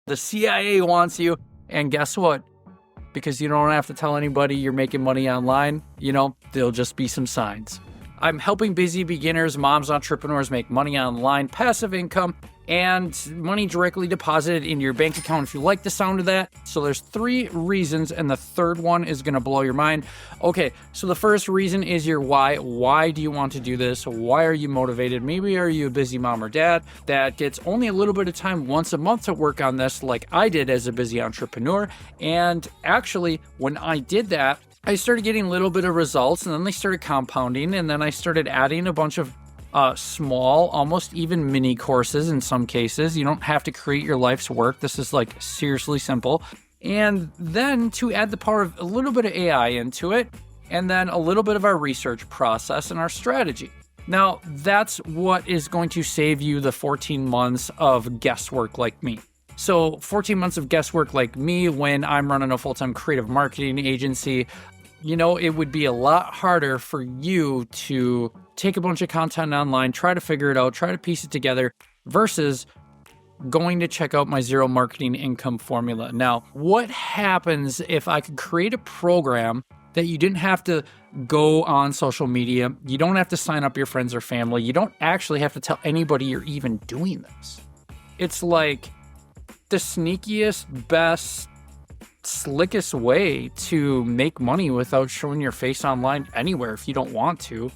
The CIA wants you. And guess what? Because you don't have to tell anybody you're making money online, there'll just be some signs. I'm helping busy beginners, moms, entrepreneurs make money online, passive income, and money directly deposited into your bank account if you like the sound of that. So there's 3 reasons, and the third one is going to blow your mind. Okay, so the first reason is your why. Why do you want to do this? Why are you motivated? Maybe are you a busy mom or dad that gets only a little bit of time once a month to work on this like I did as a busy entrepreneur? And actually, when I did that, I started getting a little bit of results, and then they started compounding, and then I started adding a bunch of small, almost even mini courses in some cases. You don't have to create your life's work. This is like seriously simple. And then to add the power of a little bit of AI into it, and then a little bit of our research process and our strategy. Now, that's what is going to save you the 14 months of guesswork like me. So 14 months of guesswork like me when I'm running a full-time creative marketing agency, it would be a lot harder for you to take a bunch of content online, try to figure it out, try to piece it together, versus going to check out my zero marketing income formula. Now, what happens if I could create a program that you didn't have to go on social media, you don't have to sign up your friends or family, you don't actually have to tell anybody you're even doing this? It's like the sneakiest, best, slickest way to make money without showing your face online anywhere if you don't want to.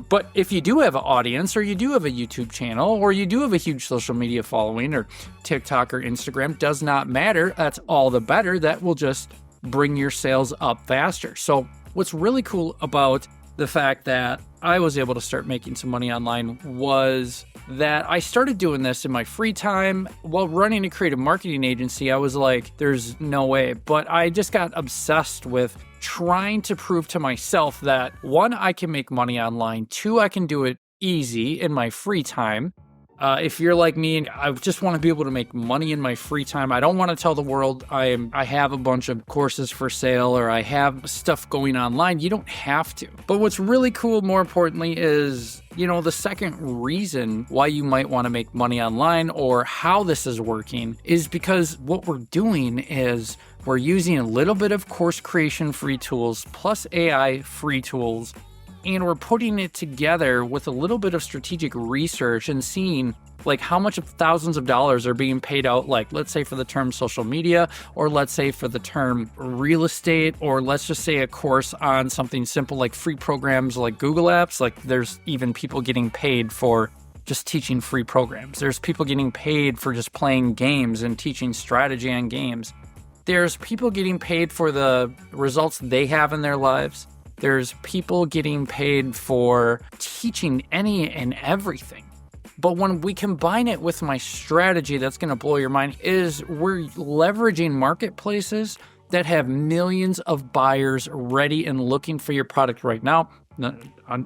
But if you do have an audience, or you do have a YouTube channel, or you do have a huge social media following, or TikTok or Instagram, does not matter. That's all the better. That will just bring your sales up faster. So what's really cool about the fact that I was able to start making some money online was that I started doing this in my free time while running a creative marketing agency. I was like, there's no way. But I just got obsessed with trying to prove to myself that 1, I can make money online, 2, I can do it easy in my free time. If you're like me, I just want to be able to make money in my free time. I don't want to tell the world I have a bunch of courses for sale or I have stuff going online. You don't have to. But what's really cool, more importantly, is, the second reason why you might want to make money online or how this is working is because what we're doing is we're using a little bit of course creation free tools plus AI free tools, and we're putting it together with a little bit of strategic research and seeing like how much of thousands of dollars are being paid out, like let's say for the term social media, or let's say for the term real estate, or let's just say a course on something simple like free programs like Google Apps. Like there's even people getting paid for just teaching free programs. There's people getting paid for just playing games and teaching strategy on games. There's people getting paid for the results they have in their lives. There's people getting paid for teaching any and everything. But when we combine it with my strategy, that's going to blow your mind, is we're leveraging marketplaces that have millions of buyers ready and looking for your product right now.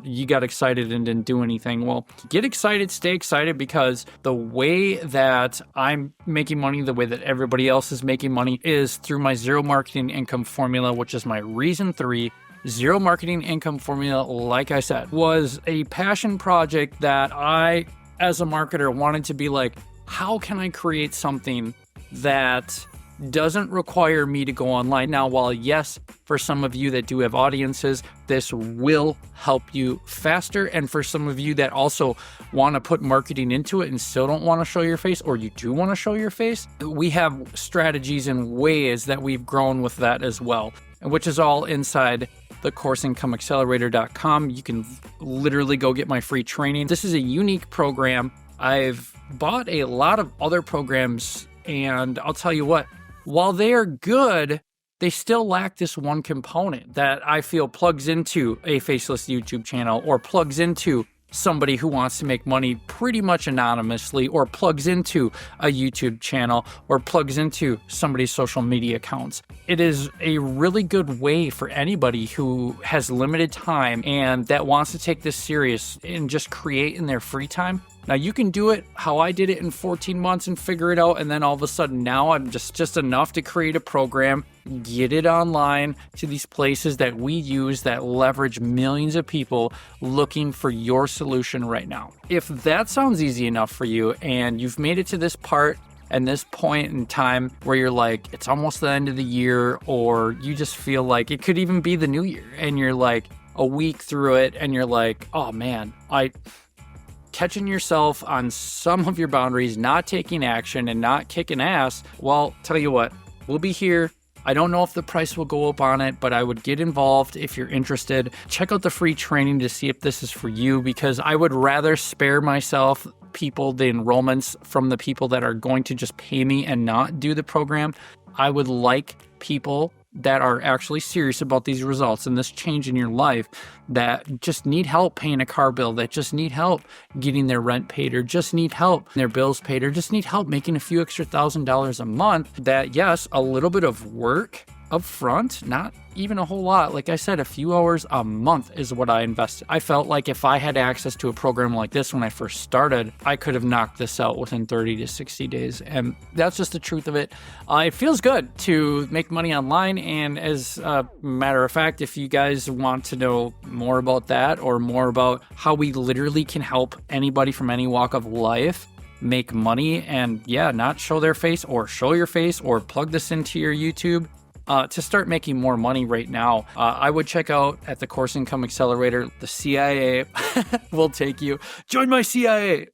You got excited and didn't do anything. Well, get excited, stay excited, because the way that I'm making money, the way that everybody else is making money is through my zero marketing income formula, which is my reason 3. Zero marketing income formula, like I said, was a passion project that I, as a marketer, wanted to be like, how can I create something that doesn't require me to go online? Now, while yes, for some of you that do have audiences, this will help you faster. And for some of you that also want to put marketing into it and still don't want to show your face, or you do want to show your face, we have strategies and ways that we've grown with that as well, which is all inside the CourseIncomeAccelerator.com. You can literally go get my free training. This is a unique program. I've bought a lot of other programs, and I'll tell you what, while they are good, they still lack this one component that I feel plugs into a faceless YouTube channel, or plugs into somebody who wants to make money pretty much anonymously, or plugs into a YouTube channel, or plugs into somebody's social media accounts. It is a really good way for anybody who has limited time and that wants to take this serious and just create in their free time. Now, you can do it how I did it in 14 months and figure it out, and then all of a sudden now I'm just enough to create a program, get it online to these places that we use that leverage millions of people looking for your solution right now. If that sounds easy enough for you and you've made it to this part And this point in time where you're like, it's almost the end of the year, or you just feel like it could even be the new year, and you're like a week through it and you're like, oh man, catching yourself on some of your boundaries, not taking action and not kicking ass. Well, tell you what, we'll be here. I don't know if the price will go up on it, but I would get involved if you're interested. Check out the free training to see if this is for you, because I would rather spare myself the enrollments from the people that are going to just pay me and not do the program. I would like people that are actually serious about these results and this change in your life, that just need help paying a car bill, that just need help getting their rent paid, or just need help their bills paid, or just need help making a few extra $1,000s a month. That, yes, a little bit of work up front, not even a whole lot. Like I said, a few hours a month is what I invested. I felt like if I had access to a program like this when I first started, I could have knocked this out within 30 to 60 days. And that's just the truth of it. It feels good to make money online. And as a matter of fact, if you guys want to know more about that, or more about how we literally can help anybody from any walk of life make money and not show their face, or show your face, or plug this into your YouTube, to start making more money right now, I would check out at the Course Income Accelerator. The CIA will take you. Join my CIA.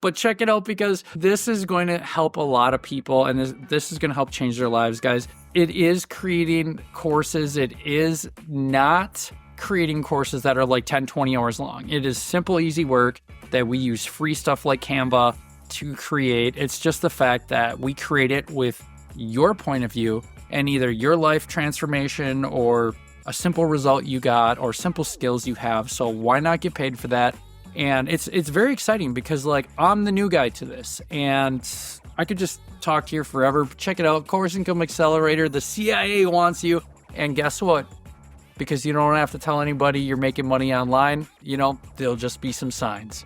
But check it out, because this is going to help a lot of people, and this is going to help change their lives, guys. It is creating courses. It is not creating courses that are like 10, 20 hours long. It is simple, easy work that we use free stuff like Canva to create. It's just the fact that we create it with your point of view, and either your life transformation, or a simple result you got, or simple skills you have. So why not get paid for that? And it's very exciting, because like, I'm the new guy to this, and I could just talk here forever. Check it out, Course Income Accelerator. The CIA wants you. And guess what? Because you don't have to tell anybody you're making money online, there'll just be some signs.